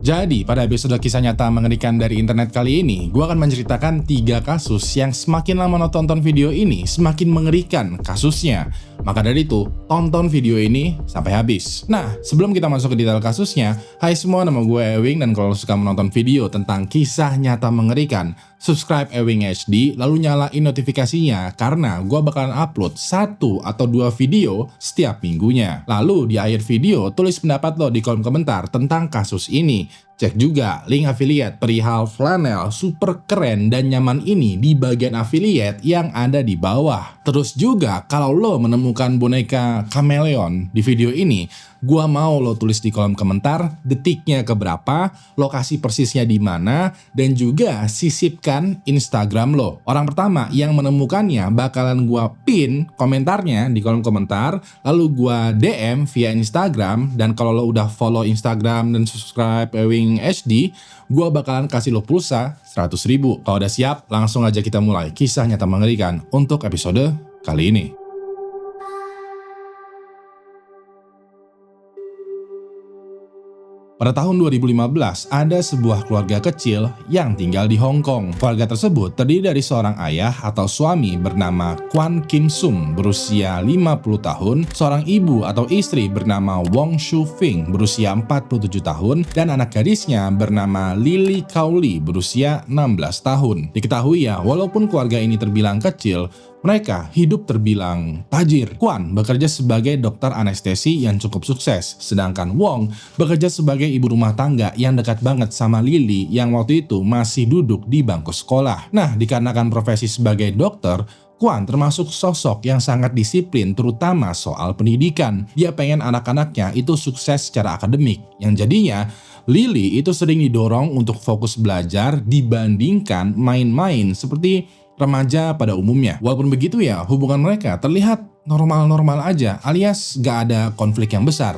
Jadi, pada episode kisah nyata mengerikan dari internet kali ini, gue akan menceritakan 3 kasus yang semakin lama lo tonton video ini, semakin mengerikan kasusnya. Maka dari itu, tonton video ini sampai habis. Nah, sebelum kita masuk ke detail kasusnya, hai semua, nama gue Ewing, dan kalau lo suka menonton video tentang kisah nyata mengerikan, subscribe Ewing HD, lalu nyalain notifikasinya, karena gue bakalan upload 1 atau 2 video setiap minggunya. Lalu, di akhir video, tulis pendapat lo di kolom komentar tentang kasus ini. Cek juga link affiliate perihal flanel super keren dan nyaman ini di bagian affiliate yang ada di bawah. Terus juga kalau lo menemukan boneka kameleon di video ini, gua mau lo tulis di kolom komentar detiknya keberapa, lokasi persisnya di mana, dan juga sisipkan Instagram lo. Orang pertama yang menemukannya bakalan gua pin komentarnya di kolom komentar, lalu gua DM via Instagram, dan kalau lo udah follow Instagram dan subscribe Ewing HD, gua bakalan kasih lo pulsa 100.000. Kalau udah siap, langsung aja kita mulai kisah nyata mengerikan untuk episode kali ini. Pada tahun 2015, ada sebuah keluarga kecil yang tinggal di Hong Kong. Keluarga tersebut terdiri dari seorang ayah atau suami bernama Kwan Kim Sum berusia 50 tahun, seorang ibu atau istri bernama Wong Shu Fing berusia 47 tahun, dan anak gadisnya bernama Lily Kauli berusia 16 tahun. Diketahui ya, walaupun keluarga ini terbilang kecil, mereka hidup terbilang tajir. Kwan bekerja sebagai dokter anestesi yang cukup sukses, sedangkan Wong bekerja sebagai ibu rumah tangga yang dekat banget sama Lily yang waktu itu masih duduk di bangku sekolah. Nah, dikarenakan profesi sebagai dokter, Kwan termasuk sosok yang sangat disiplin terutama soal pendidikan. Dia pengen anak-anaknya itu sukses secara akademik, yang jadinya Lily itu sering didorong untuk fokus belajar dibandingkan main-main seperti remaja pada umumnya. Walaupun begitu ya, hubungan mereka terlihat normal-normal aja, alias gak ada konflik yang besar.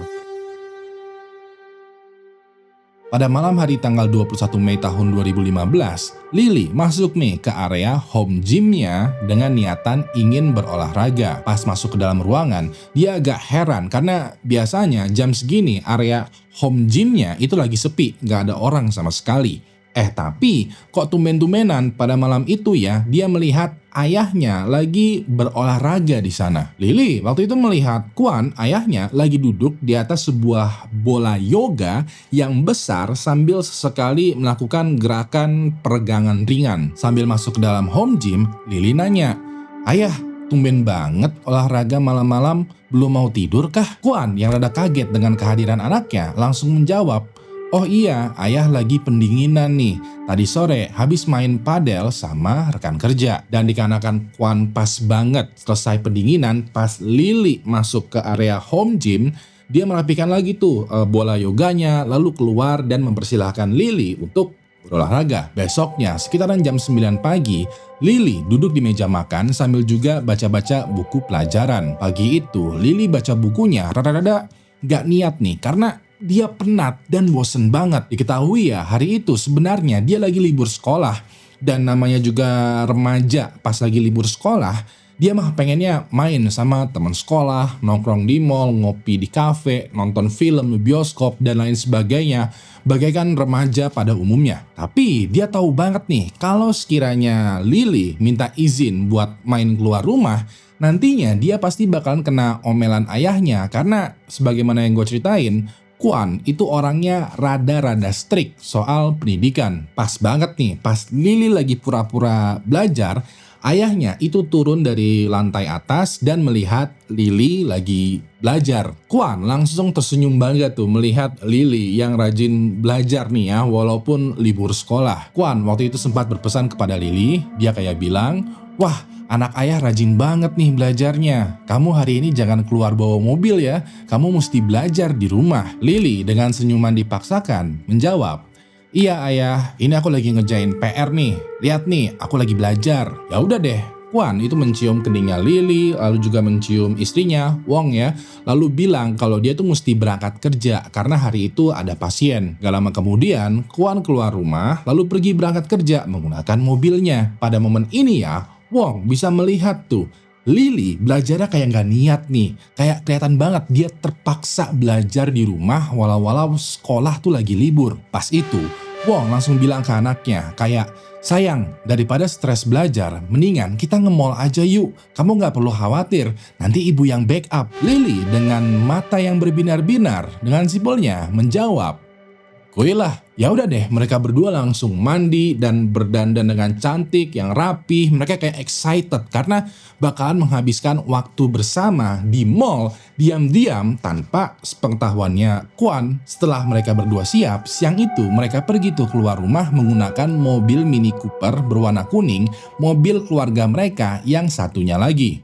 Pada malam hari tanggal 21 Mei tahun 2015, Lily masuk nih ke area home gymnya dengan niatan ingin berolahraga. Pas masuk ke dalam ruangan, dia agak heran karena biasanya jam segini area home gymnya itu lagi sepi, gak ada orang sama sekali. Tapi kok tumben-tumbenan pada malam itu ya dia melihat ayahnya lagi berolahraga di sana. Lily waktu itu melihat Kwan, ayahnya, lagi duduk di atas sebuah bola yoga yang besar sambil sesekali melakukan gerakan peregangan ringan. Sambil masuk ke dalam home gym, Lily nanya, "Ayah, tumben banget olahraga malam-malam, belum mau tidur kah?" Kwan yang rada kaget dengan kehadiran anaknya langsung menjawab, "Oh iya, ayah lagi pendinginan nih. Tadi sore habis main padel sama rekan kerja." Dan dikarenakan Kwan pas banget selesai pendinginan, pas Lily masuk ke area home gym, dia merapikan lagi tuh bola yoganya, lalu keluar dan mempersilahkan Lily untuk berolahraga. Besoknya, sekitaran jam 9 pagi, Lily duduk di meja makan sambil juga baca-baca buku pelajaran. Pagi itu, Lily baca bukunya rada-rada gak niat nih, karena dia penat dan bosen banget. Diketahui ya, hari itu sebenarnya dia lagi libur sekolah. Dan namanya juga remaja, pas lagi libur sekolah, dia mah pengennya main sama teman sekolah, nongkrong di mall, ngopi di kafe, nonton film di bioskop, dan lain sebagainya. Bagaikan remaja pada umumnya. Tapi dia tahu banget nih, kalau sekiranya Lily minta izin buat main keluar rumah, nantinya dia pasti bakalan kena omelan ayahnya. Karena sebagaimana yang gue ceritain, Kwan itu orangnya rada-rada strict soal pendidikan. Pas banget nih, pas Lily lagi pura-pura belajar, ayahnya itu turun dari lantai atas dan melihat Lily lagi belajar. Kwan langsung tersenyum banget tuh melihat Lily yang rajin belajar nih ya, walaupun libur sekolah. Kwan waktu itu sempat berpesan kepada Lily, dia kayak bilang, "Wah, anak ayah rajin banget nih belajarnya. Kamu hari ini jangan keluar bawa mobil ya. Kamu mesti belajar di rumah." Lily dengan senyuman dipaksakan menjawab, "Iya ayah, ini aku lagi ngerjain PR nih. Lihat nih, aku lagi belajar." Ya udah deh. Kwan itu mencium keningnya Lily, lalu juga mencium istrinya, Wong ya, lalu bilang kalau dia tuh mesti berangkat kerja karena hari itu ada pasien. Gak lama kemudian, Kwan keluar rumah, lalu pergi berangkat kerja menggunakan mobilnya. Pada momen ini ya, Wong bisa melihat tuh Lily belajarnya kayak nggak niat nih, kayak kelihatan banget dia terpaksa belajar di rumah walau sekolah tuh lagi libur. Pas itu, Wong langsung bilang ke anaknya kayak, sayang, daripada stres belajar, mendingan kita nge-mall aja yuk. Kamu nggak perlu khawatir, nanti ibu yang backup. Lily dengan mata yang berbinar-binar dengan simpelnya menjawab, "Kuilah." Ya udah deh, mereka berdua langsung mandi dan berdandan dengan cantik, yang rapi. Mereka kayak excited karena bakalan menghabiskan waktu bersama di mall diam-diam tanpa sepengetahuannya Kwon. Setelah mereka berdua siap, siang itu mereka pergi tuh keluar rumah menggunakan mobil Mini Cooper berwarna kuning, mobil keluarga mereka yang satunya lagi.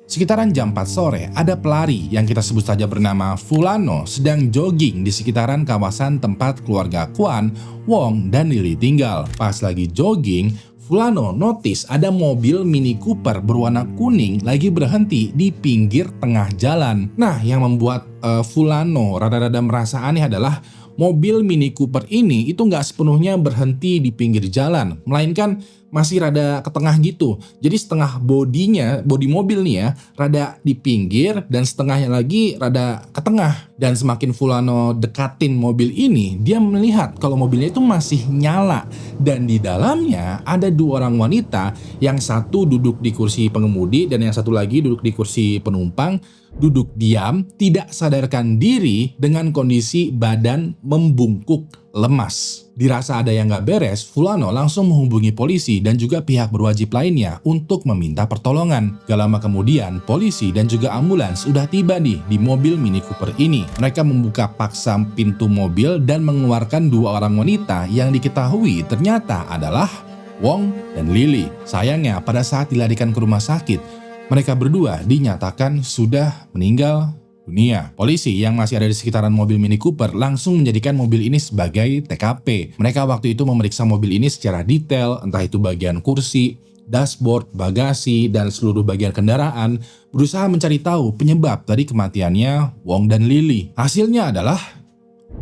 Sekitaran jam 4 sore, ada pelari yang kita sebut saja bernama Fulano sedang jogging di sekitaran kawasan tempat keluarga Kwon, Wong, dan Lily tinggal. Pas lagi jogging, Fulano notice ada mobil Mini Cooper berwarna kuning lagi berhenti di pinggir tengah jalan. Nah, yang membuat Fulano rada-rada merasa aneh adalah mobil Mini Cooper ini itu nggak sepenuhnya berhenti di pinggir jalan, melainkan masih rada ke tengah gitu. Jadi setengah bodi mobil nih ya, rada di pinggir dan setengahnya lagi rada ke tengah. Dan semakin Fulano dekatin mobil ini, dia melihat kalau mobilnya itu masih nyala. Dan di dalamnya ada dua orang wanita, yang satu duduk di kursi pengemudi dan yang satu lagi duduk di kursi penumpang, duduk diam, tidak sadarkan diri dengan kondisi badan membungkuk lemas. Dirasa ada yang gak beres, Fulano langsung menghubungi polisi dan juga pihak berwajib lainnya untuk meminta pertolongan. Gak lama kemudian, polisi dan juga ambulans udah tiba nih di mobil Mini Cooper ini. Mereka membuka paksa pintu mobil dan mengeluarkan dua orang wanita yang diketahui ternyata adalah Wong dan Lily. Sayangnya pada saat dilarikan ke rumah sakit, mereka berdua dinyatakan sudah meninggal dunia. Polisi yang masih ada di sekitaran mobil Mini Cooper langsung menjadikan mobil ini sebagai TKP. Mereka waktu itu memeriksa mobil ini secara detail, entah itu bagian kursi, dashboard, bagasi, dan seluruh bagian kendaraan, berusaha mencari tahu penyebab dari kematiannya Wong dan Lily. Hasilnya adalah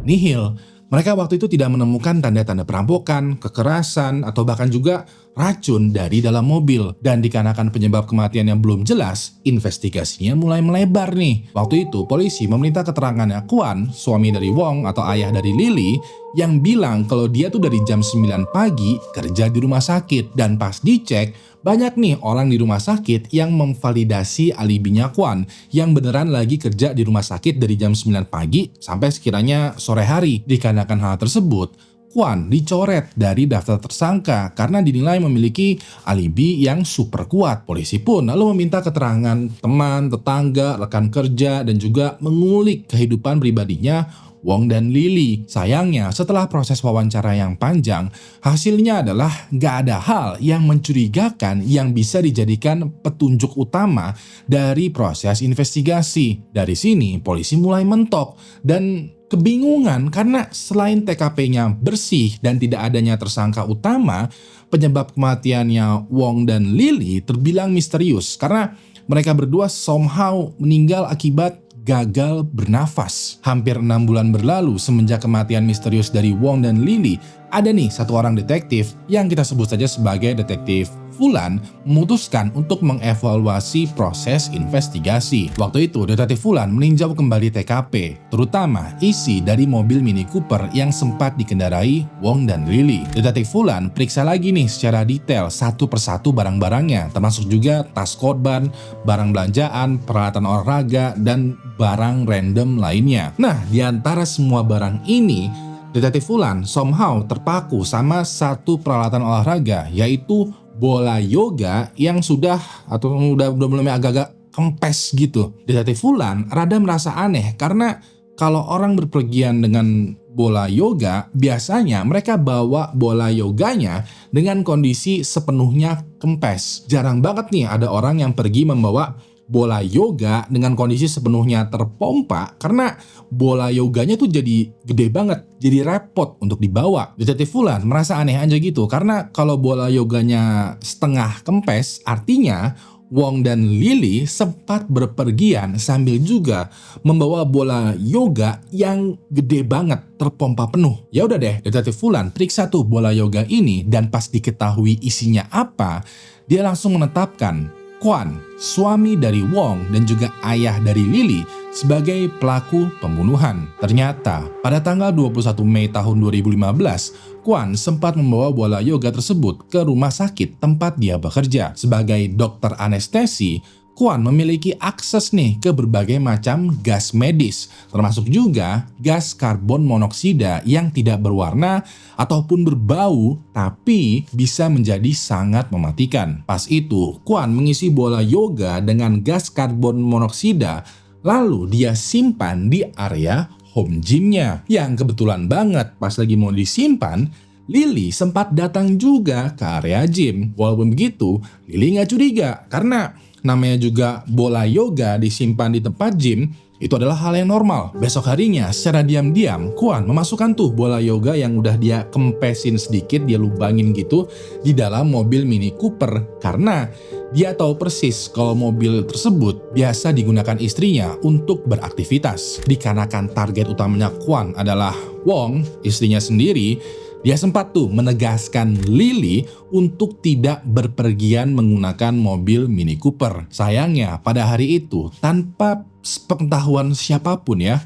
nihil. Mereka waktu itu tidak menemukan tanda-tanda perampokan, kekerasan, atau bahkan juga racun dari dalam mobil. Dan dikarenakan penyebab kematian yang belum jelas, investigasinya mulai melebar nih. Waktu itu polisi meminta keterangannya Kwon, suami dari Wong atau ayah dari Lily, yang bilang kalau dia tuh dari jam 9 pagi kerja di rumah sakit. Dan pas dicek, banyak nih orang di rumah sakit yang memvalidasi alibinya Kwon yang beneran lagi kerja di rumah sakit dari jam 9 pagi sampai sekiranya sore hari. Dikarenakan hal tersebut, Kwon dicoret dari daftar tersangka karena dinilai memiliki alibi yang super kuat. Polisi pun lalu meminta keterangan teman, tetangga, rekan kerja, dan juga mengulik kehidupan pribadinya Wong dan Lily. Sayangnya setelah proses wawancara yang panjang, hasilnya adalah gak ada hal yang mencurigakan yang bisa dijadikan petunjuk utama dari proses investigasi. Dari sini polisi mulai mentok dan kebingungan karena selain TKP-nya bersih dan tidak adanya tersangka utama, penyebab kematiannya Wong dan Lily terbilang misterius karena mereka berdua somehow meninggal akibat gagal bernafas. Hampir 6 bulan berlalu semenjak kematian misterius dari Wong dan Lily, ada nih satu orang detektif yang kita sebut saja sebagai detektif Fulan memutuskan untuk mengevaluasi proses investigasi. Waktu itu detektif Fulan meninjau kembali TKP, terutama isi dari mobil Mini Cooper yang sempat dikendarai Wong dan Lily. Detektif Fulan periksa lagi nih secara detail satu persatu barang-barangnya, termasuk juga tas korban, barang belanjaan, peralatan olahraga, dan barang random lainnya. Nah, di antara semua barang ini, detektif Fulan somehow terpaku sama satu peralatan olahraga, yaitu bola yoga yang sudah mulai agak-agak kempes gitu. Detektif Fulan rada merasa aneh karena kalau orang berpergian dengan bola yoga, biasanya mereka bawa bola yoganya dengan kondisi sepenuhnya kempes. Jarang banget nih ada orang yang pergi membawa bola yoga dengan kondisi sepenuhnya terpompa karena bola yoganya tuh jadi gede banget, jadi repot untuk dibawa. Detektif Fulan merasa aneh aja gitu karena kalau bola yoganya setengah kempes artinya Wong dan Lily sempat berpergian sambil juga membawa bola yoga yang gede banget, terpompa penuh. Ya udah deh, Detektif Fulan periksa tuh bola yoga ini dan pas diketahui isinya apa, dia langsung menetapkan Kwan, suami dari Wong dan juga ayah dari Lily, sebagai pelaku pembunuhan. Ternyata pada tanggal 21 Mei tahun 2015, Kwan sempat membawa bola yoga tersebut ke rumah sakit tempat dia bekerja. Sebagai dokter anestesi, Kwan memiliki akses nih ke berbagai macam gas medis, termasuk juga gas karbon monoksida yang tidak berwarna ataupun berbau, tapi bisa menjadi sangat mematikan. Pas itu, Kwan mengisi bola yoga dengan gas karbon monoksida, lalu dia simpan di area home gymnya. Yang kebetulan banget pas lagi mau disimpan, Lily sempat datang juga ke area gym. Walaupun begitu, Lily nggak curiga karena namanya juga bola yoga disimpan di tempat gym, itu adalah hal yang normal. Besok harinya, secara diam-diam, Kwan memasukkan tuh bola yoga yang udah dia kempesin sedikit, dia lubangin gitu di dalam mobil Mini Cooper. Karena dia tahu persis kalau mobil tersebut biasa digunakan istrinya untuk beraktivitas. Dikarenakan target utamanya Kwan adalah Wong, istrinya sendiri, dia sempat tuh menegaskan Lily untuk tidak berpergian menggunakan mobil Mini Cooper. Sayangnya pada hari itu, tanpa pengetahuan siapapun ya,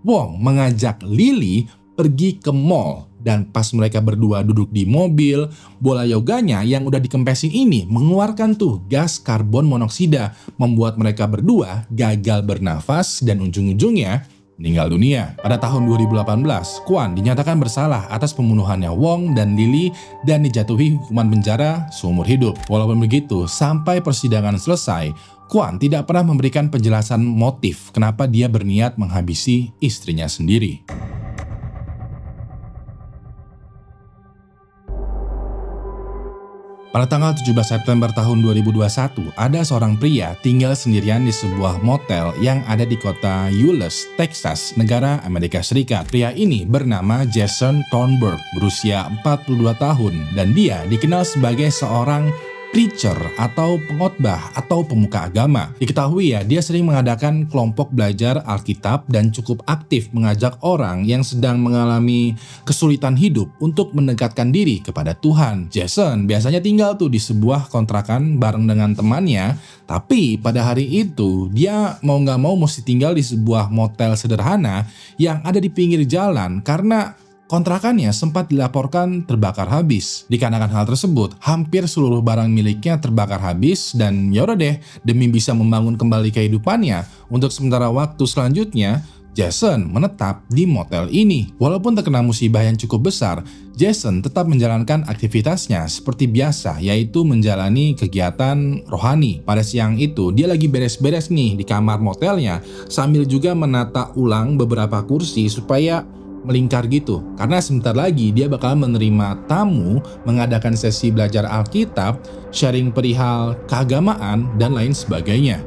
Wong mengajak Lily pergi ke mall. Dan pas mereka berdua duduk di mobil, bola yoganya yang udah dikempesin ini mengeluarkan tuh gas karbon monoksida, membuat mereka berdua gagal bernafas dan ujung-ujungnya meninggal dunia. Pada tahun 2018, Kwan dinyatakan bersalah atas pembunuhannya Wong dan Lily dan dijatuhi hukuman penjara seumur hidup. Walaupun begitu, sampai persidangan selesai, Kwan tidak pernah memberikan penjelasan motif kenapa dia berniat menghabisi istrinya sendiri. Pada tanggal 17 September tahun 2021, ada seorang pria tinggal sendirian di sebuah motel yang ada di kota Euless, Texas, negara Amerika Serikat. Pria ini bernama Jason Thornburg, berusia 42 tahun, dan dia dikenal sebagai seorang preacher atau pengkhotbah atau pemuka agama. Diketahui ya, dia sering mengadakan kelompok belajar Alkitab dan cukup aktif mengajak orang yang sedang mengalami kesulitan hidup untuk mendekatkan diri kepada Tuhan. Jason biasanya tinggal tuh di sebuah kontrakan bareng dengan temannya, tapi pada hari itu dia mau nggak mau mesti tinggal di sebuah motel sederhana yang ada di pinggir jalan karena kontrakannya sempat dilaporkan terbakar habis. Dikarenakan hal tersebut, hampir seluruh barang miliknya terbakar habis dan yaudah deh, demi bisa membangun kembali kehidupannya, untuk sementara waktu selanjutnya, Jason menetap di motel ini. Walaupun terkena musibah yang cukup besar, Jason tetap menjalankan aktivitasnya seperti biasa, yaitu menjalani kegiatan rohani. Pada siang itu, dia lagi beres-beres nih di kamar motelnya, sambil juga menata ulang beberapa kursi supaya melingkar gitu, karena sebentar lagi dia bakal menerima tamu, mengadakan sesi belajar Alkitab, sharing perihal keagamaan, dan lain sebagainya.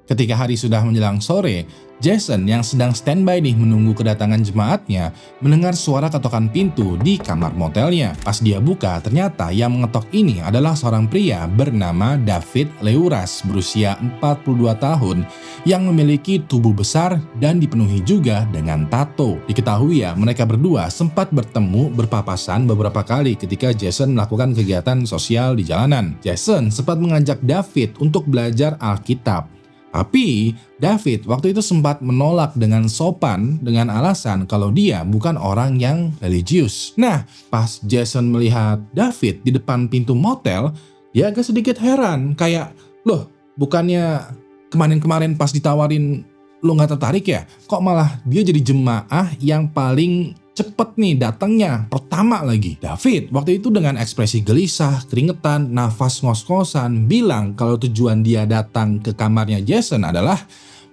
Ketika hari sudah menjelang sore, Jason yang sedang standby nih menunggu kedatangan jemaatnya mendengar suara ketokan pintu di kamar motelnya. Pas dia buka, ternyata yang mengetok ini adalah seorang pria bernama David Leuras berusia 42 tahun yang memiliki tubuh besar dan dipenuhi juga dengan tato. Diketahui ya, mereka berdua sempat bertemu berpapasan beberapa kali ketika Jason melakukan kegiatan sosial di jalanan. Jason sempat mengajak David untuk belajar Alkitab. Tapi David waktu itu sempat menolak dengan sopan dengan alasan kalau dia bukan orang yang religius. Nah, pas Jason melihat David di depan pintu motel, dia agak sedikit heran. Kayak, loh, bukannya kemarin-kemarin pas ditawarin lo gak tertarik ya? Kok malah dia jadi jemaah yang paling cepet nih datangnya, pertama lagi. David waktu itu dengan ekspresi gelisah, keringetan, nafas ngos-ngosan, bilang kalau tujuan dia datang ke kamarnya Jason adalah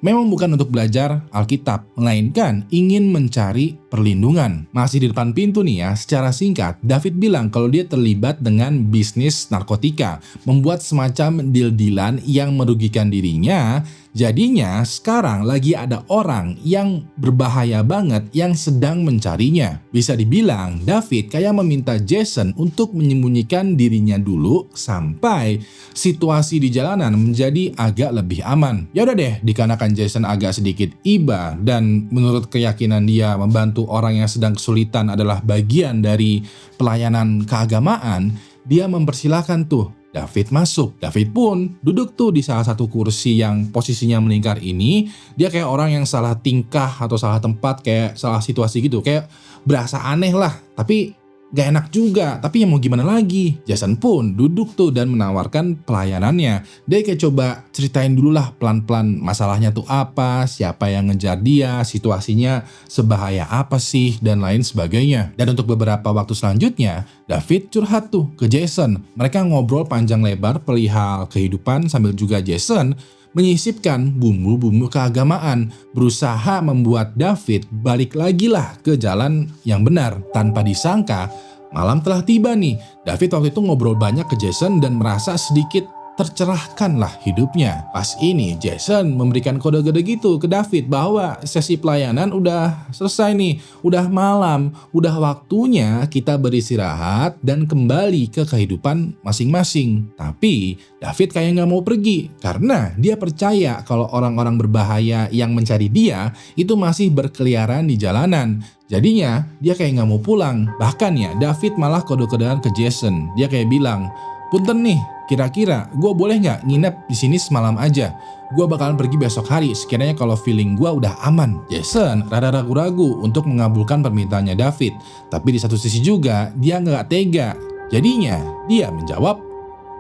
memang bukan untuk belajar Alkitab, melainkan ingin mencari perlindungan. Masih di depan pintu nih ya, secara singkat, David bilang kalau dia terlibat dengan bisnis narkotika, membuat semacam deal-dealan yang merugikan dirinya. Jadinya sekarang lagi ada orang yang berbahaya banget yang sedang mencarinya. Bisa dibilang David kayak meminta Jason untuk menyembunyikan dirinya dulu sampai situasi di jalanan menjadi agak lebih aman. Ya udah deh, dikarenakan Jason agak sedikit iba dan menurut keyakinan dia membantu orang yang sedang kesulitan adalah bagian dari pelayanan keagamaan, dia mempersilahkan tuh David masuk. David pun duduk tuh di salah satu kursi yang posisinya melingkar ini. Dia kayak orang yang salah tingkah atau salah tempat, kayak salah situasi gitu. Kayak berasa aneh lah, tapi gak enak juga, tapi ya mau gimana lagi. Jason pun duduk tuh dan menawarkan pelayanannya. Dia kayak coba ceritain dulu lah pelan-pelan masalahnya tuh apa, siapa yang ngejar dia, situasinya sebahaya apa sih, dan lain sebagainya. Dan untuk beberapa waktu selanjutnya, David curhat tuh ke Jason. Mereka ngobrol panjang lebar perihal kehidupan sambil juga Jason menyisipkan bumbu-bumbu keagamaan, berusaha membuat David balik lagi lah ke jalan yang benar. Tanpa disangka, malam telah tiba nih. David waktu itu ngobrol banyak ke Jason dan merasa sedikit tercerahkan lah hidupnya. Pas ini Jason memberikan kode-kode gitu ke David bahwa sesi pelayanan udah selesai nih, udah malam, udah waktunya kita beristirahat dan kembali ke kehidupan masing-masing. Tapi David kayak gak mau pergi karena dia percaya kalau orang-orang berbahaya yang mencari dia itu masih berkeliaran di jalanan. Jadinya dia kayak gak mau pulang. Bahkan ya David malah kode-kodean ke Jason. Dia kayak bilang, "Punten nih, kira-kira gue boleh nggak nginep di sini semalam aja? Gue bakalan pergi besok hari sekiranya kalau feeling gue udah aman." Jason rada ragu-ragu untuk mengabulkan permintaannya David, tapi di satu sisi juga dia nggak tega. Jadinya dia menjawab,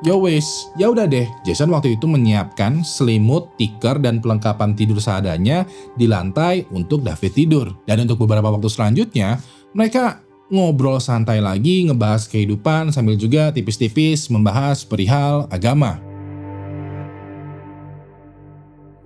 "Yo wes, ya udah deh." Jason waktu itu menyiapkan selimut, tikar, dan perlengkapan tidur seadanya di lantai untuk David tidur. Dan untuk beberapa waktu selanjutnya, mereka ngobrol santai lagi, ngebahas kehidupan sambil juga tipis-tipis membahas perihal agama.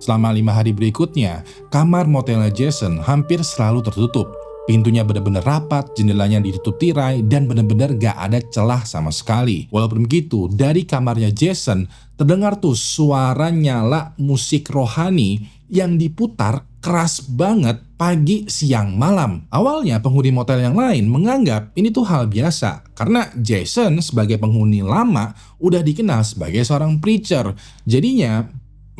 Selama 5 hari berikutnya, kamar motelnya Jason hampir selalu tertutup. Pintunya benar-benar rapat, jendelanya ditutup tirai, dan benar-benar gak ada celah sama sekali. Walaupun begitu, dari kamarnya Jason terdengar tuh suara nyala musik rohani yang diputar keras banget pagi, siang, malam. Awalnya penghuni motel yang lain menganggap ini tuh hal biasa karena Jason sebagai penghuni lama udah dikenal sebagai seorang preacher. Jadinya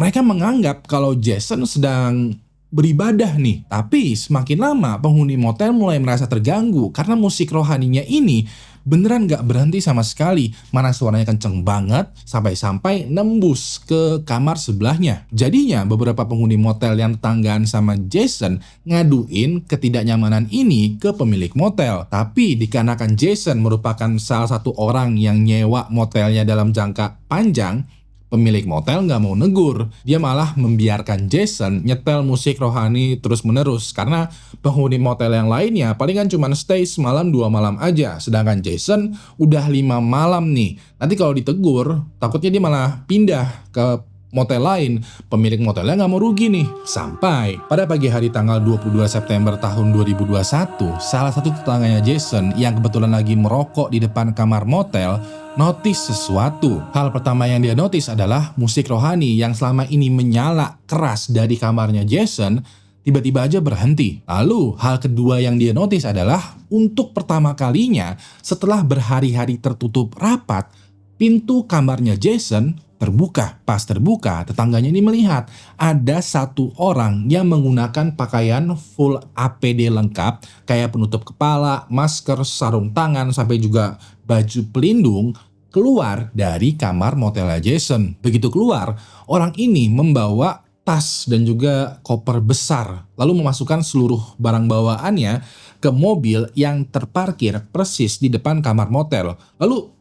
mereka menganggap kalau Jason sedang beribadah nih. Tapi semakin lama penghuni motel mulai merasa terganggu karena musik rohaninya ini beneran gak berhenti sama sekali. Mana suaranya kenceng banget sampai-sampai nembus ke kamar sebelahnya. Jadinya beberapa penghuni motel yang tetanggaan sama Jason ngaduin ketidaknyamanan ini ke pemilik motel. Tapi dikarenakan Jason merupakan salah satu orang yang nyewa motelnya dalam jangka panjang, pemilik motel nggak mau negur. Dia malah membiarkan Jason nyetel musik rohani terus-menerus karena penghuni motel yang lainnya palingan cuma stay semalam 2 malam aja. Sedangkan Jason udah 5 malam nih. Nanti kalau ditegur, takutnya dia malah pindah ke motel lain. Pemilik motelnya nggak mau rugi nih. Sampai pada pagi hari tanggal 22 September tahun 2021, salah satu tetangganya Jason yang kebetulan lagi merokok di depan kamar motel notice sesuatu. Hal pertama yang dia notice adalah musik rohani yang selama ini menyala keras dari kamarnya Jason tiba-tiba aja berhenti. Lalu hal kedua yang dia notice adalah untuk pertama kalinya setelah berhari-hari tertutup rapat, pintu kamarnya Jason terbuka. Pas terbuka, tetangganya ini melihat ada satu orang yang menggunakan pakaian full APD lengkap kayak penutup kepala, masker, sarung tangan, sampai juga baju pelindung keluar dari kamar motelnya Jason. Begitu keluar, orang ini membawa tas dan juga koper besar, lalu memasukkan seluruh barang bawaannya ke mobil yang terparkir persis di depan kamar motel. Lalu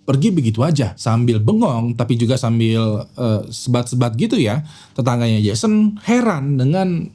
pergi begitu aja sambil bengong tapi juga sambil sebat-sebat gitu ya. Tetangganya Jason heran dengan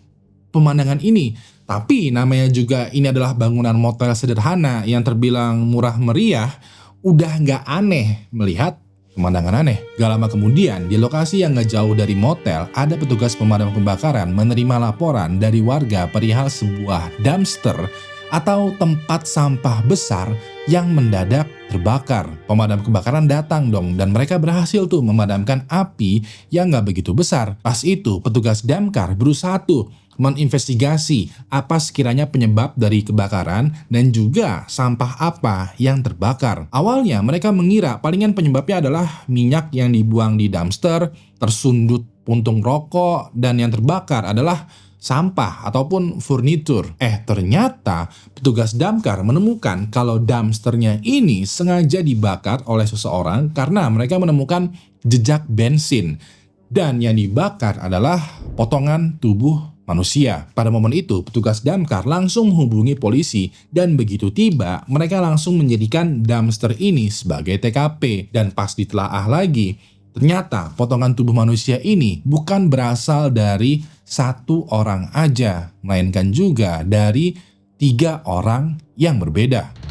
pemandangan ini. Tapi namanya juga ini adalah bangunan motel sederhana yang terbilang murah meriah, udah gak aneh melihat pemandangan aneh. Gak lama kemudian di lokasi yang gak jauh dari motel ada petugas pemadam kebakaran menerima laporan dari warga perihal sebuah dumpster atau tempat sampah besar yang mendadak terbakar. Pemadam kebakaran datang dong dan mereka berhasil tuh memadamkan api yang nggak begitu besar. Pas itu petugas damkar berusaha tuh menginvestigasi apa sekiranya penyebab dari kebakaran dan juga sampah apa yang terbakar. Awalnya mereka mengira palingan penyebabnya adalah minyak yang dibuang di dumpster, tersundut puntung rokok, dan yang terbakar adalah sampah ataupun furnitur. Ternyata petugas damkar menemukan kalau dumpsternya ini sengaja dibakar oleh seseorang karena mereka menemukan jejak bensin. Dan yang dibakar adalah potongan tubuh manusia. Pada momen itu, petugas damkar langsung menghubungi polisi dan begitu tiba, mereka langsung menjadikan dumpster ini sebagai TKP. Dan pas ditelaah lagi, ternyata potongan tubuh manusia ini bukan berasal dari satu orang aja, melainkan juga dari 3 orang yang berbeda.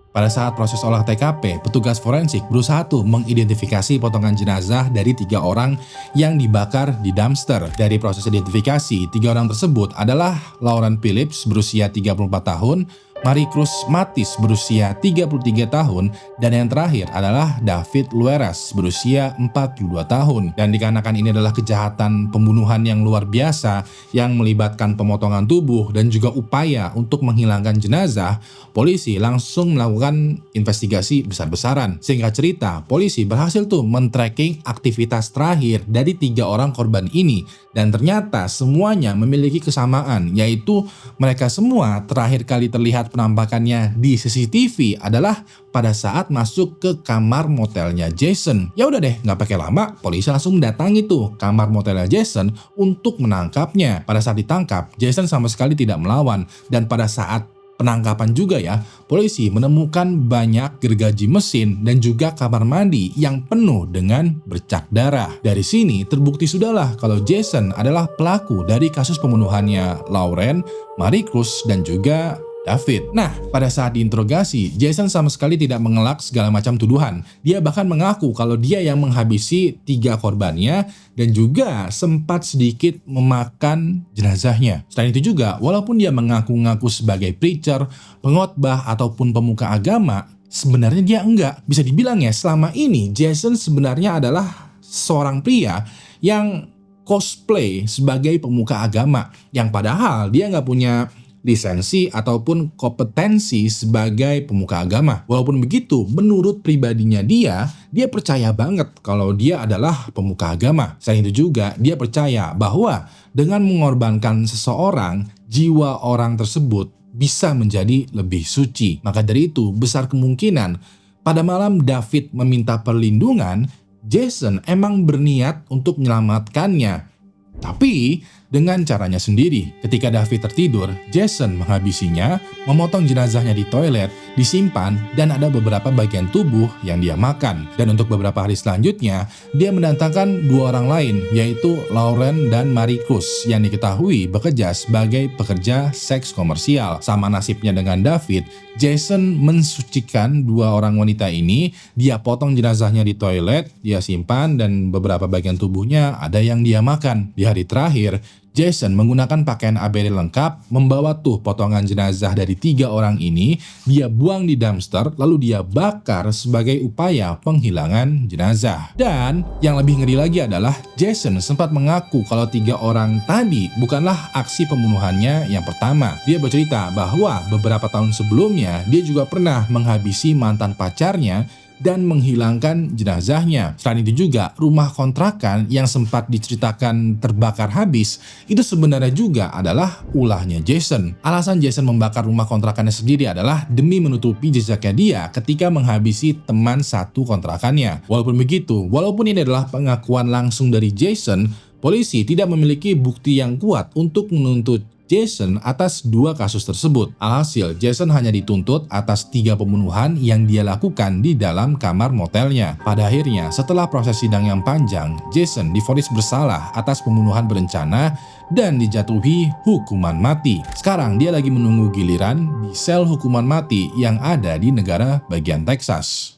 Pada saat proses olah TKP, petugas forensik berusaha tuh mengidentifikasi potongan jenazah dari 3 orang yang dibakar di dumpster. Dari proses identifikasi, 3 orang tersebut adalah Lauren Phillips berusia 34 tahun, Marie Cruz Matis berusia 33 tahun, dan yang terakhir adalah David Lueras berusia 42 tahun. Dan dikarenakan ini adalah kejahatan pembunuhan yang luar biasa yang melibatkan pemotongan tubuh dan juga upaya untuk menghilangkan jenazah, polisi langsung melakukan investigasi besar-besaran. Singkat cerita, polisi berhasil tuh men-tracking aktivitas terakhir dari 3 orang korban ini, dan ternyata semuanya memiliki kesamaan, yaitu mereka semua terakhir kali terlihat penampakannya di CCTV adalah pada saat masuk ke kamar motelnya Jason. Ya udah deh, nggak pakai lama, polisi langsung datangi tuh kamar motelnya Jason untuk menangkapnya. Pada saat ditangkap, Jason sama sekali tidak melawan, dan pada saat penangkapan juga ya, polisi menemukan banyak gergaji mesin dan juga kamar mandi yang penuh dengan bercak darah. Dari sini terbukti sudahlah kalau Jason adalah pelaku dari kasus pembunuhannya Lauren, Marie Cruz, dan juga David. Nah, pada saat diinterogasi, Jason sama sekali tidak mengelak segala macam tuduhan. Dia bahkan mengaku kalau dia yang menghabisi 3 korbannya dan juga sempat sedikit memakan jenazahnya. Selain itu juga, walaupun dia mengaku-ngaku sebagai preacher, pengkhotbah, ataupun pemuka agama, sebenarnya dia enggak. Bisa dibilang ya, selama ini Jason sebenarnya adalah seorang pria yang cosplay sebagai pemuka agama, yang padahal dia nggak punya lisensi ataupun kompetensi sebagai pemuka agama. Walaupun begitu, menurut pribadinya dia percaya banget kalau dia adalah pemuka agama. Selain itu juga, dia percaya bahwa dengan mengorbankan seseorang, jiwa orang tersebut bisa menjadi lebih suci. Maka dari itu, besar kemungkinan pada malam David meminta perlindungan, Jason emang berniat untuk menyelamatkannya. Tapi dengan caranya sendiri. Ketika David tertidur, Jason menghabisinya, memotong jenazahnya di toilet, disimpan, dan ada beberapa bagian tubuh yang dia makan. Dan untuk beberapa hari selanjutnya, dia mendatangkan 2 orang lain, yaitu Lauren dan Marie Cruz, yang diketahui bekerja sebagai pekerja seks komersial. Sama nasibnya dengan David, Jason mensucikan 2 orang wanita ini, dia potong jenazahnya di toilet, dia simpan, dan beberapa bagian tubuhnya ada yang dia makan. Di hari terakhir, Jason menggunakan pakaian ABD lengkap, membawa tuh potongan jenazah dari 3 orang ini, dia buang di dumpster, lalu dia bakar sebagai upaya penghilangan jenazah. Dan yang lebih ngeri lagi adalah Jason sempat mengaku kalau 3 orang tadi bukanlah aksi pembunuhannya yang pertama. Dia bercerita bahwa beberapa tahun sebelumnya dia juga pernah menghabisi mantan pacarnya dan menghilangkan jenazahnya. Selain itu juga, rumah kontrakan yang sempat diceritakan terbakar habis, itu sebenarnya juga adalah ulahnya Jason. Alasan Jason membakar rumah kontrakannya sendiri adalah demi menutupi jejaknya dia ketika menghabisi teman satu kontrakannya. Walaupun begitu, walaupun ini adalah pengakuan langsung dari Jason, polisi tidak memiliki bukti yang kuat untuk menuntut Jason atas 2 kasus tersebut. Alhasil, Jason hanya dituntut atas 3 pembunuhan yang dia lakukan di dalam kamar motelnya. Pada akhirnya, setelah proses sidang yang panjang, Jason divonis bersalah atas pembunuhan berencana dan dijatuhi hukuman mati. Sekarang dia lagi menunggu giliran di sel hukuman mati yang ada di negara bagian Texas.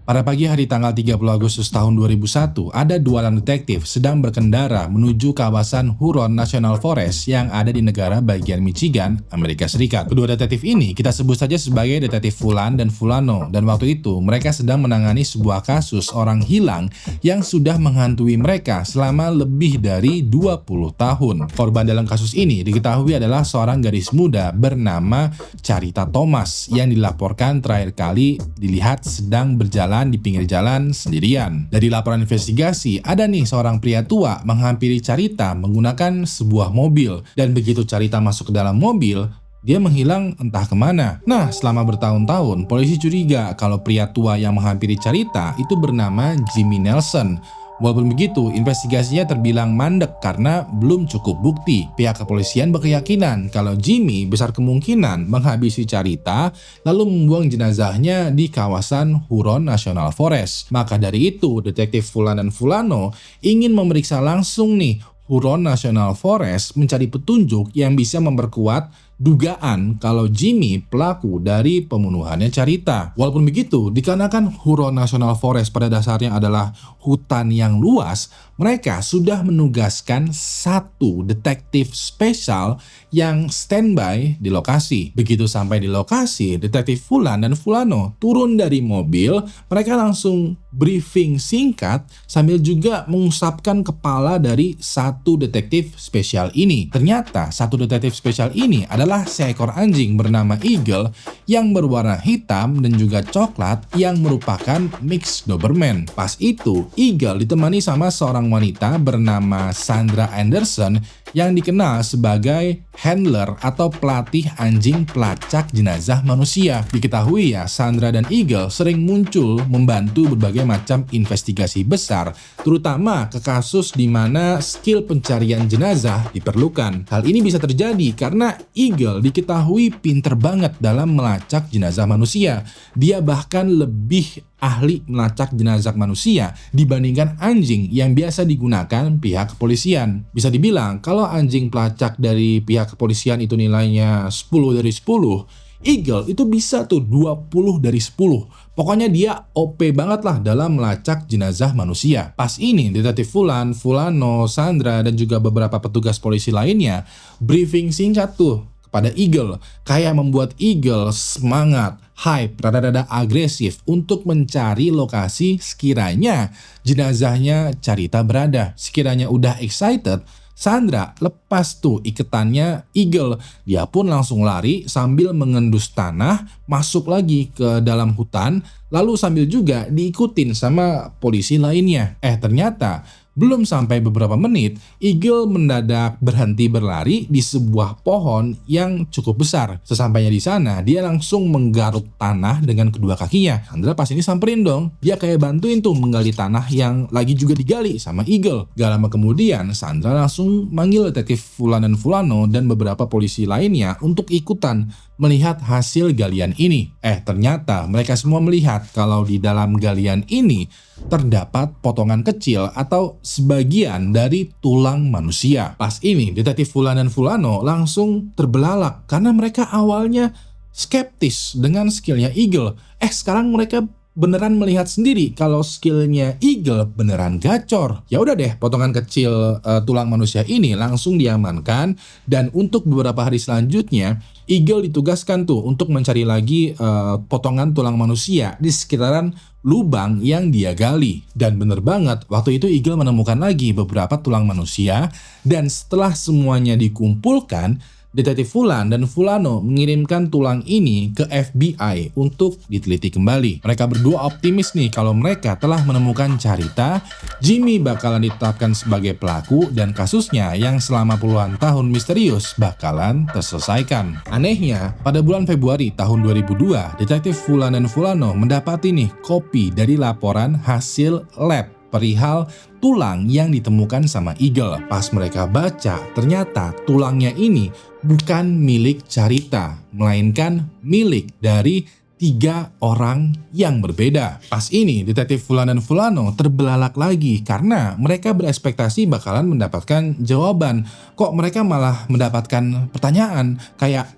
Pada pagi hari tanggal 30 Agustus tahun 2001, ada dua orang detektif sedang berkendara menuju kawasan Huron National Forest yang ada di negara bagian Michigan, Amerika Serikat. Kedua detektif ini kita sebut saja sebagai detektif Fulan dan Fulano, dan waktu itu mereka sedang menangani sebuah kasus orang hilang yang sudah menghantui mereka selama lebih dari 20 tahun. Korban dalam kasus ini diketahui adalah seorang gadis muda bernama Charita Thomas yang dilaporkan terakhir kali dilihat sedang berjalan di pinggir jalan sendirian. Dari laporan investigasi, ada nih seorang pria tua menghampiri Charita menggunakan sebuah mobil, dan begitu Charita masuk ke dalam mobil, dia menghilang entah kemana. Nah, selama bertahun-tahun, polisi curiga kalau pria tua yang menghampiri Charita itu bernama Jimmy Nelson. Walaupun begitu, investigasinya terbilang mandek karena belum cukup bukti. Pihak kepolisian berkeyakinan kalau Jimmy besar kemungkinan menghabisi Charita lalu membuang jenazahnya di kawasan Huron National Forest. Maka dari itu, detektif Fulan dan Fulano ingin memeriksa langsung nih Huron National Forest mencari petunjuk yang bisa memperkuat dugaan kalau Jimmy pelaku dari pembunuhannya Charita. Walaupun begitu, dikarenakan Huron National Forest pada dasarnya adalah hutan yang luas, mereka sudah menugaskan satu detektif spesial yang standby di lokasi. Begitu sampai di lokasi, detektif Fulan dan Fulano turun dari mobil, mereka langsung briefing singkat sambil juga mengusapkan kepala dari satu detektif spesial ini. Ternyata satu detektif spesial ini adalah seekor anjing bernama Eagle yang berwarna hitam dan juga coklat yang merupakan mix Doberman. Pas itu, Eagle ditemani sama seorang wanita bernama Sandra Anderson yang dikenal sebagai handler atau pelatih anjing pelacak jenazah manusia. Diketahui ya, Sandra dan Eagle sering muncul membantu berbagai macam investigasi besar, terutama ke kasus di mana skill pencarian jenazah diperlukan. Hal ini bisa terjadi karena Eagle diketahui pinter banget dalam melacak jenazah manusia. Dia bahkan lebih ahli melacak jenazah manusia dibandingkan anjing yang biasa digunakan pihak kepolisian. Bisa dibilang kalau anjing pelacak dari pihak kepolisian itu nilainya 10 dari 10, Eagle itu bisa tuh 20 dari 10. Pokoknya dia OP banget lah dalam melacak jenazah manusia. Pas ini detektif Fulan, Fulano, Sandra, dan juga beberapa petugas polisi lainnya briefing singkat tuh pada Eagle, kayak membuat Eagle semangat, hype, rada-rada agresif untuk mencari lokasi sekiranya jenazahnya Charita berada. Sekiranya udah excited, Sandra lepas tuh iketannya Eagle. Dia pun langsung lari sambil mengendus tanah, masuk lagi ke dalam hutan, lalu sambil juga diikutin sama polisi lainnya. Ternyata belum sampai beberapa menit, Eagle mendadak berhenti berlari di sebuah pohon yang cukup besar. Sesampainya di sana, dia langsung menggaruk tanah dengan kedua kakinya. Sandra pas ini samperin dong. Dia kayak bantuin tuh menggali tanah yang lagi juga digali sama Eagle. Gak lama kemudian, Sandra langsung manggil detektif Fulan dan Fulano dan beberapa polisi lainnya untuk ikutan melihat hasil galian ini. Ternyata mereka semua melihat kalau di dalam galian ini terdapat potongan kecil atau sebagian dari tulang manusia. Pas ini detektif Fulan dan Fulano langsung terbelalak karena mereka awalnya skeptis dengan skillnya Eagle. Sekarang mereka beneran melihat sendiri kalau skillnya Eagle beneran gacor. Ya udah deh, potongan kecil tulang manusia ini langsung diamankan, dan untuk beberapa hari selanjutnya Eagle ditugaskan tuh untuk mencari lagi potongan tulang manusia di sekitaran lubang yang dia gali. Dan bener banget, waktu itu Eagle menemukan lagi beberapa tulang manusia, dan setelah semuanya dikumpulkan, detektif Fulan dan Fulano mengirimkan tulang ini ke FBI untuk diteliti kembali. Mereka berdua optimis nih kalau mereka telah menemukan Charita, Jimmy bakalan ditetapkan sebagai pelaku, dan kasusnya yang selama puluhan tahun misterius bakalan terselesaikan. Anehnya, pada bulan Februari tahun 2002, detektif Fulan dan Fulano mendapati nih kopi dari laporan hasil lab perihal tulang yang ditemukan sama Eagle. Pas mereka baca, ternyata tulangnya ini bukan milik Charita, melainkan milik dari 3 orang yang berbeda. Pas ini, detektif Fulan dan Fulano terbelalak lagi karena mereka berekspektasi bakalan mendapatkan jawaban. Kok mereka malah mendapatkan pertanyaan kayak,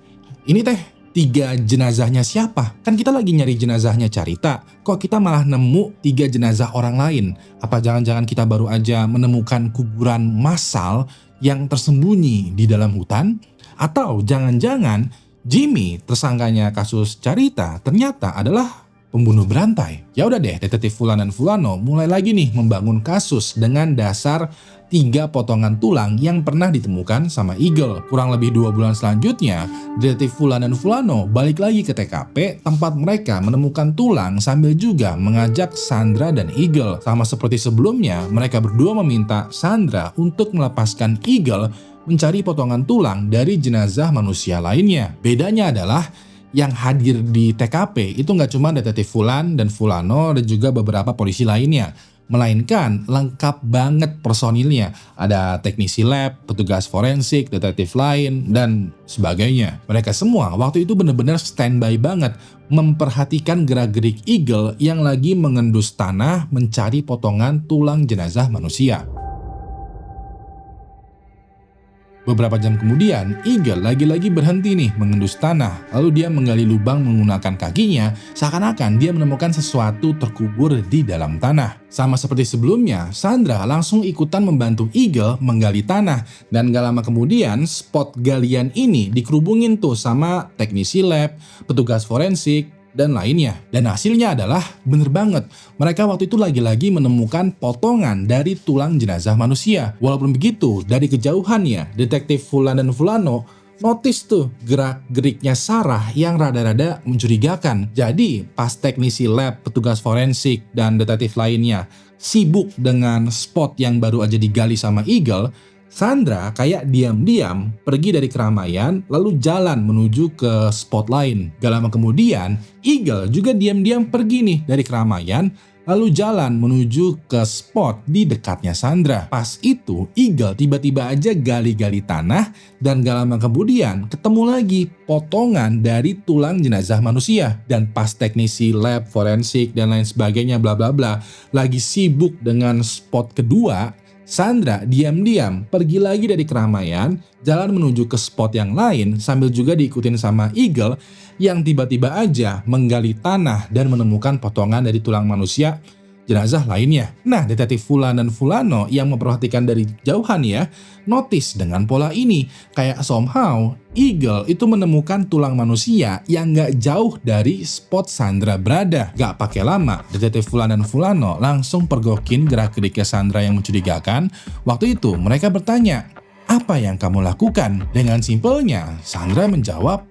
ini teh 3 jenazahnya siapa? Kan kita lagi nyari jenazahnya Carita. Kok kita malah nemu 3 jenazah orang lain? Apa jangan-jangan kita baru aja menemukan kuburan massal yang tersembunyi di dalam hutan? Atau jangan-jangan Jimmy, tersangkanya kasus Carita, ternyata adalah pembunuh berantai? Ya udah deh, detektif Fulan dan Fulano mulai lagi nih membangun kasus dengan dasar 3 potongan tulang yang pernah ditemukan sama Eagle. Kurang lebih 2 bulan selanjutnya, detektif Fulan dan Fulano balik lagi ke TKP tempat mereka menemukan tulang sambil juga mengajak Sandra dan Eagle. Sama seperti sebelumnya, mereka berdua meminta Sandra untuk melepaskan Eagle mencari potongan tulang dari jenazah manusia lainnya. Bedanya adalah yang hadir di TKP itu nggak cuma detektif Fulan dan Fulano dan juga beberapa polisi lainnya, melainkan lengkap banget personilnya. Ada teknisi lab, petugas forensik, detektif lain, dan sebagainya. Mereka semua waktu itu benar-benar standby banget memperhatikan gerak-gerik Eagle yang lagi mengendus tanah mencari potongan tulang jenazah manusia. Beberapa jam kemudian, Eagle lagi-lagi berhenti nih mengendus tanah. Lalu dia menggali lubang menggunakan kakinya, seakan-akan dia menemukan sesuatu terkubur di dalam tanah. Sama seperti sebelumnya, Sandra langsung ikutan membantu Eagle menggali tanah. Dan gak lama kemudian, spot galian ini dikerubungin tuh sama teknisi lab, petugas forensik, dan lainnya. Dan hasilnya adalah bener banget. Mereka waktu itu lagi-lagi menemukan potongan dari tulang jenazah manusia. Walaupun begitu, dari kejauhannya, detektif Fulan dan Fulano notice tuh gerak-geriknya Sarah yang rada-rada mencurigakan. Jadi pas teknisi lab, petugas forensik, dan detektif lainnya sibuk dengan spot yang baru aja digali sama Eagle, Sandra kayak diam-diam pergi dari keramaian lalu jalan menuju ke spot lain. Gak lama kemudian, Eagle juga diam-diam pergi nih dari keramaian lalu jalan menuju ke spot di dekatnya Sandra. Pas itu, Eagle tiba-tiba aja gali-gali tanah dan gak lama kemudian ketemu lagi potongan dari tulang jenazah manusia. Dan pas teknisi lab, forensik, dan lain sebagainya bla bla bla lagi sibuk dengan spot kedua, Sandra diam-diam pergi lagi dari keramaian, jalan menuju ke spot yang lain sambil juga diikutin sama Eagle yang tiba-tiba aja menggali tanah dan menemukan potongan dari tulang manusia jenazah lainnya. Nah, detektif Fulan dan Fulano yang memperhatikan dari jauhan ya, notice dengan pola ini. Kayak somehow Eagle itu menemukan tulang manusia yang gak jauh dari spot Sandra berada. Gak pakai lama, detektif Fulan dan Fulano langsung pergokin gerak-geriknya Sandra yang mencurigakan. Waktu itu mereka bertanya, "Apa yang kamu lakukan?" Dengan simpelnya, Sandra menjawab,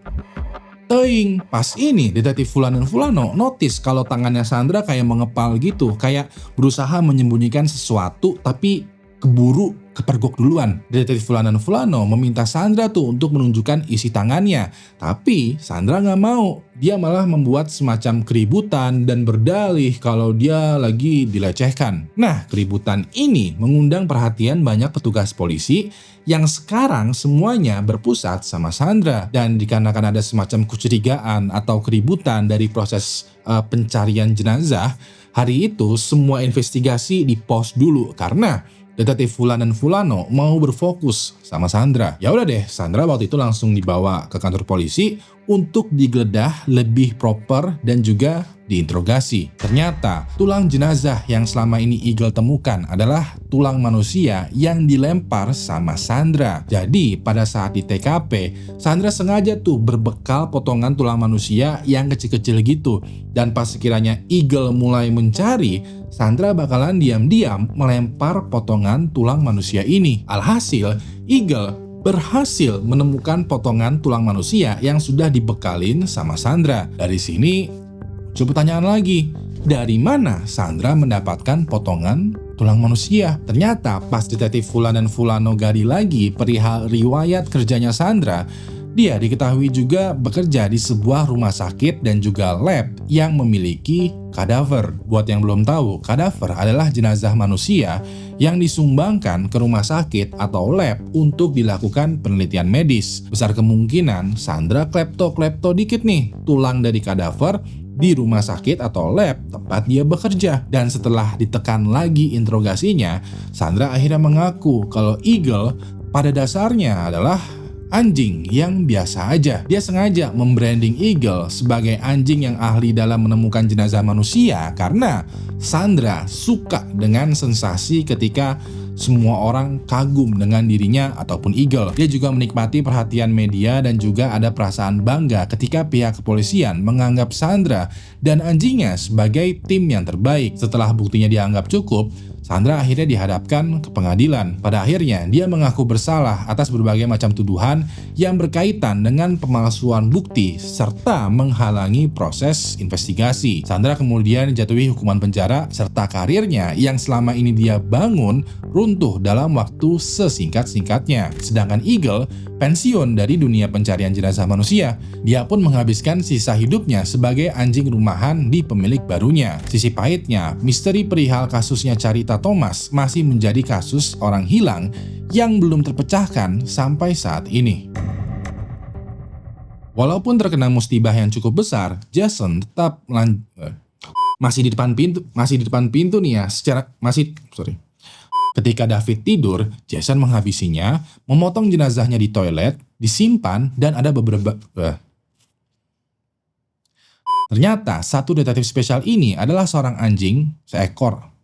"Teing." Pas ini detektif Fulan dan Fulano notice kalau tangannya Sandra kayak mengepal gitu, kayak berusaha menyembunyikan sesuatu tapi keburu kepergok duluan. Detektif Fulan dan Fulano meminta Sandra tuh untuk menunjukkan isi tangannya, tapi Sandra nggak mau. Dia malah membuat semacam keributan dan berdalih kalau dia lagi dilecehkan. Nah, keributan ini mengundang perhatian banyak petugas polisi yang sekarang semuanya berpusat sama Sandra. Dan dikarenakan ada semacam kecurigaan atau keributan dari proses pencarian jenazah, hari itu semua investigasi di-pause dulu karena detektif Fulan dan Fulano mau berfokus sama Sandra. Ya udah deh, Sandra waktu itu langsung dibawa ke kantor polisi untuk digeledah lebih proper dan juga diinterogasi. Ternyata tulang jenazah yang selama ini Eagle temukan adalah tulang manusia yang dilempar sama Sandra. Jadi pada saat di TKP, Sandra sengaja tuh berbekal potongan tulang manusia yang kecil-kecil gitu. Dan pas sekiranya Eagle mulai mencari, Sandra bakalan diam-diam melempar potongan tulang manusia ini. Alhasil, Eagle berhasil menemukan potongan tulang manusia yang sudah dibekalin sama Sandra. Dari sini, coba pertanyaan lagi, dari mana Sandra mendapatkan potongan tulang manusia? Ternyata pas detektif Fulan dan Fulano gali lagi perihal riwayat kerjanya Sandra, dia diketahui juga bekerja di sebuah rumah sakit dan juga lab yang memiliki kadaver. Buat yang belum tahu, kadaver adalah jenazah manusia yang disumbangkan ke rumah sakit atau lab untuk dilakukan penelitian medis. Besar kemungkinan Sandra klepto-klepto dikit nih tulang dari kadaver di rumah sakit atau lab tempat dia bekerja. Dan setelah ditekan lagi interogasinya, Sandra akhirnya mengaku kalau Eagle pada dasarnya adalah anjing yang biasa aja. Dia sengaja membranding Eagle sebagai anjing yang ahli dalam menemukan jenazah manusia karena Sandra suka dengan sensasi ketika semua orang kagum dengan dirinya ataupun Eagle. Dia juga menikmati perhatian media dan juga ada perasaan bangga ketika pihak kepolisian menganggap Sandra dan anjingnya sebagai tim yang terbaik. Setelah buktinya dianggap cukup, Sandra akhirnya dihadapkan ke pengadilan. Pada akhirnya, dia mengaku bersalah atas berbagai macam tuduhan yang berkaitan dengan pemalsuan bukti serta menghalangi proses investigasi. Sandra kemudian dijatuhi hukuman penjara serta karirnya yang selama ini dia bangun runtuh dalam waktu sesingkat-singkatnya. Sedangkan Eagle pensiun dari dunia pencarian jenazah manusia. Dia pun menghabiskan sisa hidupnya sebagai anjing rumahan di pemilik barunya. Sisi pahitnya, misteri perihal kasusnya Carita Thomas masih menjadi kasus orang hilang yang belum terpecahkan sampai saat ini. Walaupun terkena musibah yang cukup besar, Jason tetap masih di depan pintu nih ya, Ketika David tidur, Jason menghabisinya, memotong jenazahnya di toilet, disimpan, dan ada beberapa... Ternyata, satu detektif spesial ini adalah seorang anjing seekor